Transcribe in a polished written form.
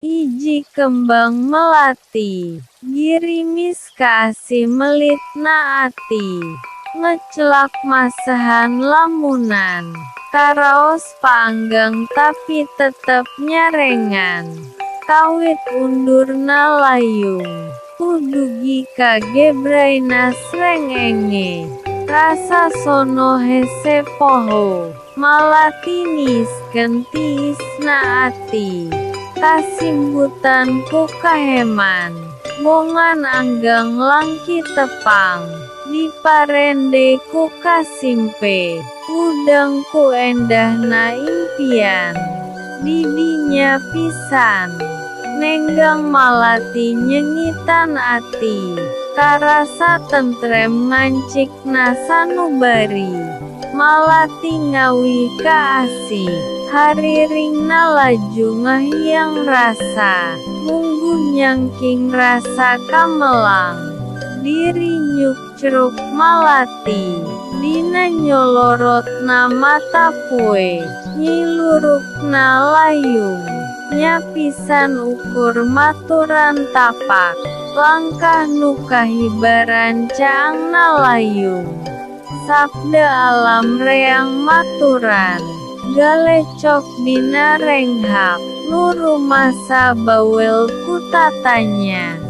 Iji kembang melati, girimis kasih melitna ati, ngecelak masahan lamunan, karaos panggang tapi tetep nyarengan, kawit undurna layung, kudugi kagebraina srengenge, rasa sono hese poho, malatinis kentisna ati. Kasimbutan ku kaheman, bongan anggang langki tepang, di parende ku kasimpe, udang ku endah na impian, didinya pisan, nenggang malati nyengitan ati, karasa tentrem ngancik na sanubari, malati ngawi kaasih. Hariringna laju ngahiang rasa, munggu nyangking rasa kamelang, diri nyuk ceruk malati, dina nyolorotna mata kue, nyilurukna layung, nyapisan ukur maturan tapak, langkah nu kahibaran caangna layung, sabda alam reang maturan. Galecok dina renghap, nu rumasa bawel ku tatanya.